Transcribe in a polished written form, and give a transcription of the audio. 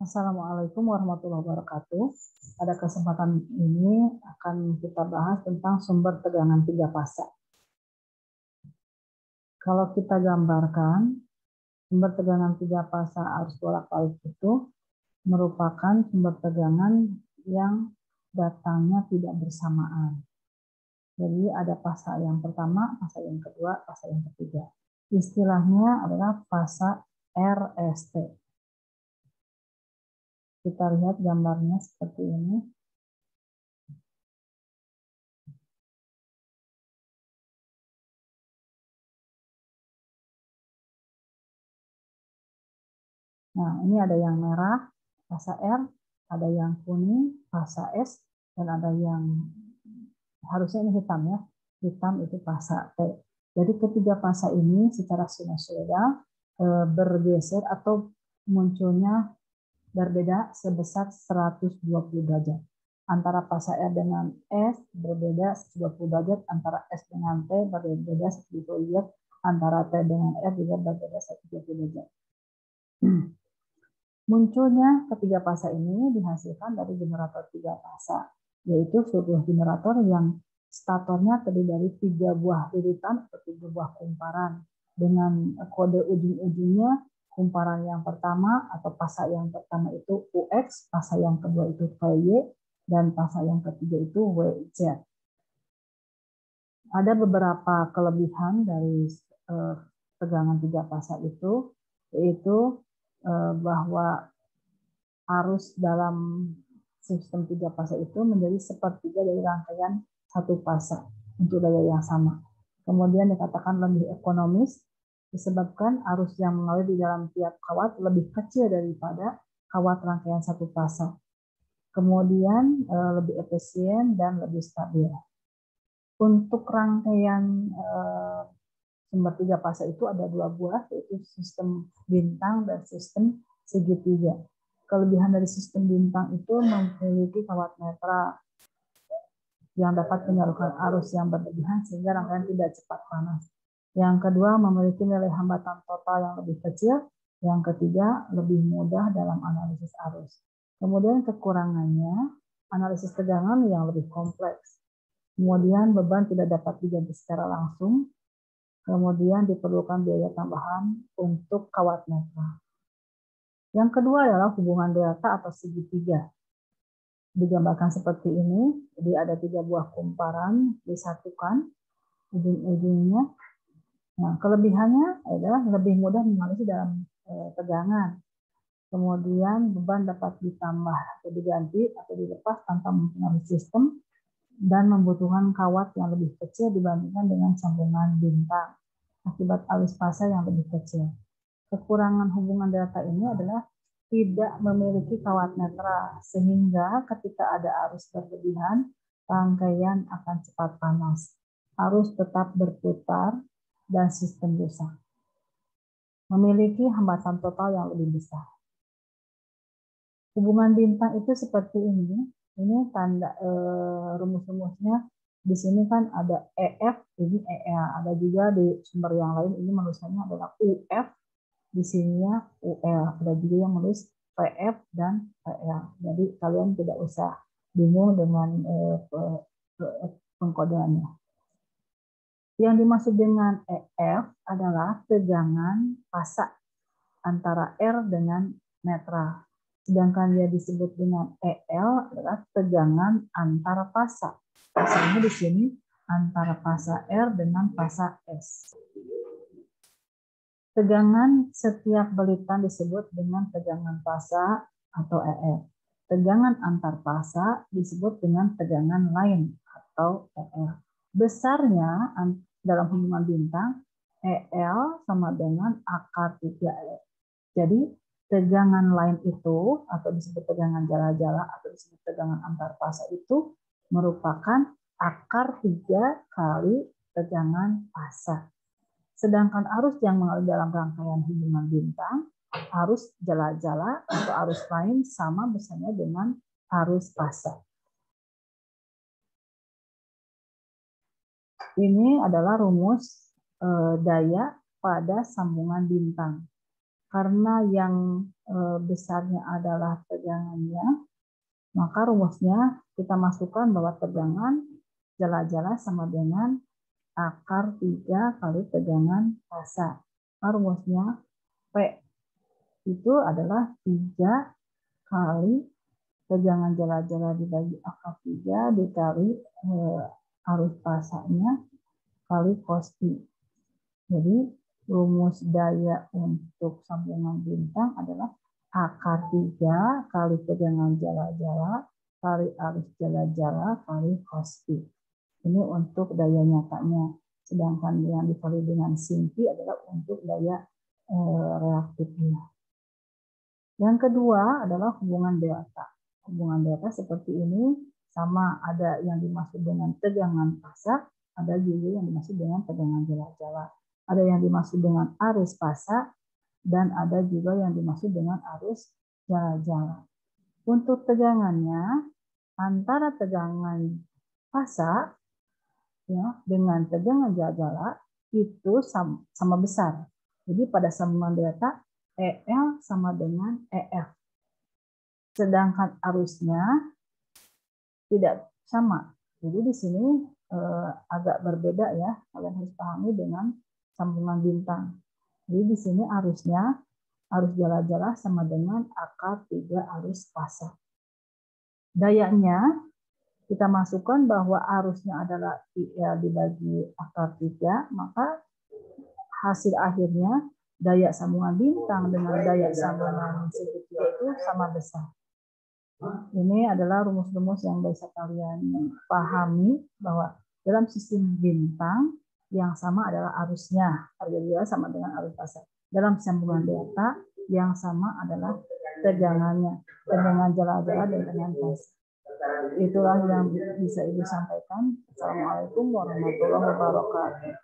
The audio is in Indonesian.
Assalamualaikum warahmatullahi wabarakatuh. Pada kesempatan ini akan kita bahas tentang sumber tegangan tiga fasa. Kalau kita gambarkan, sumber tegangan tiga fasa arus bolak-balik itu merupakan sumber tegangan yang datangnya tidak bersamaan. Jadi ada fasa yang pertama, fasa yang kedua, fasa yang ketiga. Istilahnya adalah fasa RST. Kita lihat gambarnya seperti ini. Nah, ini ada yang merah, fasa R, ada yang kuning, fasa S, dan ada yang harusnya ini hitam ya. Hitam itu fasa T. Jadi ketiga fasa ini secara sinusoidal bergeser atau munculnya berbeda sebesar 120 derajat. Antara fasa R dengan S berbeda 120 derajat, antara S dengan T berbeda 120 derajat, antara T dengan R juga berbeda 120 derajat. Munculnya ketiga fasa ini dihasilkan dari generator tiga fasa, yaitu sebuah generator yang statornya terdiri dari 3 buah liritan atau 3 buah kumparan dengan kode ujung-ujungnya kumparan yang pertama atau fasa yang pertama itu UX, fasa yang kedua itu VY, dan fasa yang ketiga itu WZ. Ada beberapa kelebihan dari tegangan tiga fasa itu, yaitu bahwa arus dalam sistem tiga fasa itu menjadi sepertiga dari rangkaian satu fasa untuk daya yang sama. Kemudian dikatakan lebih ekonomis disebabkan arus yang mengalir di dalam tiap kawat lebih kecil daripada kawat rangkaian satu fasa. Kemudian lebih efisien dan lebih stabil. Untuk rangkaian sumber tiga fasa itu ada 2 buah, yaitu sistem bintang dan sistem segitiga. Kelebihan dari sistem bintang itu memiliki kawat netral yang dapat menyalurkan arus yang berlebihan sehingga rangkaian tidak cepat panas. Yang kedua, memiliki nilai hambatan total yang lebih kecil. Yang ketiga, lebih mudah dalam analisis arus. Kemudian kekurangannya, analisis tegangan yang lebih kompleks. Kemudian beban tidak dapat diganti secara langsung. Kemudian diperlukan biaya tambahan untuk kawat netral. Yang kedua adalah hubungan delta atau segitiga. Digambarkan seperti ini, jadi ada 3 buah kumparan disatukan ujung-ujungnya. Nah, kelebihannya adalah lebih mudah menganalisis dalam tegangan. Kemudian beban dapat ditambah atau diganti atau dilepas tanpa mempengaruhi sistem dan membutuhkan kawat yang lebih kecil dibandingkan dengan sambungan bintang akibat arus fasa yang lebih kecil. Kekurangan hubungan delta ini adalah tidak memiliki kawat netral, sehingga ketika ada arus berlebihan, rangkaian akan cepat panas. Arus tetap berputar dan sistem rusak. Memiliki hambatan total yang lebih besar. Hubungan bintang itu seperti ini. Ini tanda rumus-rumusnya. Di sini kan ada EF, ini EL. Ada juga di sumber yang lain, ini menulisannya adalah UF. Di sininya UL, ada juga yang menulis PF dan PL. Jadi kalian tidak usah bingung dengan pengkodeannya. Yang dimaksud dengan EF adalah tegangan fasa antara R dengan netral. Sedangkan dia disebut dengan EL adalah tegangan antara fasa. Fasanya di sini antara fasa R dengan fasa S. Tegangan setiap belitan disebut dengan tegangan fasa atau EF. Tegangan antar fasa disebut dengan tegangan lain atau EL. Besarnya dalam hubungan bintang, EL sama dengan akar 3F. Jadi tegangan lain itu atau disebut tegangan jala-jala atau disebut tegangan antar fasa itu merupakan akar 3 kali tegangan fasa. Sedangkan arus yang mengalir dalam rangkaian hubungan bintang, arus jala-jala atau arus lain sama besarnya dengan arus fasa. Ini adalah rumus daya pada sambungan bintang. karena yang besarnya adalah tegangannya, maka rumusnya kita masukkan bahwa tegangan jala-jala sama dengan akar 3 kali tegangan fasa. Nah, rumusnya P itu adalah 3 kali tegangan jala-jala dibagi akar 3 dikali arus pasanya kali cos I. Jadi rumus daya untuk sambungan bintang adalah akar 3 kali tegangan jala-jala kali arus jala-jala kali cos I. Ini untuk daya nyatanya. Sedangkan yang dikali dengan sin Pi adalah untuk daya reaktifnya. Yang kedua adalah hubungan delta. Hubungan delta seperti ini, sama ada yang dimaksud dengan tegangan fasa, ada juga yang dimaksud dengan tegangan jala-jala. Ada yang dimaksud dengan arus fasa, dan ada juga yang dimaksud dengan arus jala-jala. Untuk tegangannya, antara tegangan fasa ya, dengan tegangan jala-jala itu sama besar. Jadi pada sambungan delta, EL sama dengan EF. Sedangkan arusnya tidak sama. Jadi di sini agak berbeda ya, kalian harus pahami dengan sambungan bintang. Jadi di sini arusnya, arus jala-jala sama dengan akar 3 arus fasa. Dayanya kita masukkan bahwa arusnya adalah IL dibagi akar 3, maka hasil akhirnya daya sambungan bintang dengan daya sambungan segitiga itu sama besar. Ini adalah rumus-rumus yang bisa kalian pahami bahwa dalam sistem bintang yang sama adalah arusnya, arus jala sama dengan arus fasa. Dalam sambungan delta yang sama adalah tegangannya, tegangan jala-jala dan tegangan fasa. Itulah yang bisa Ibu sampaikan. Assalamualaikum warahmatullahi wabarakatuh.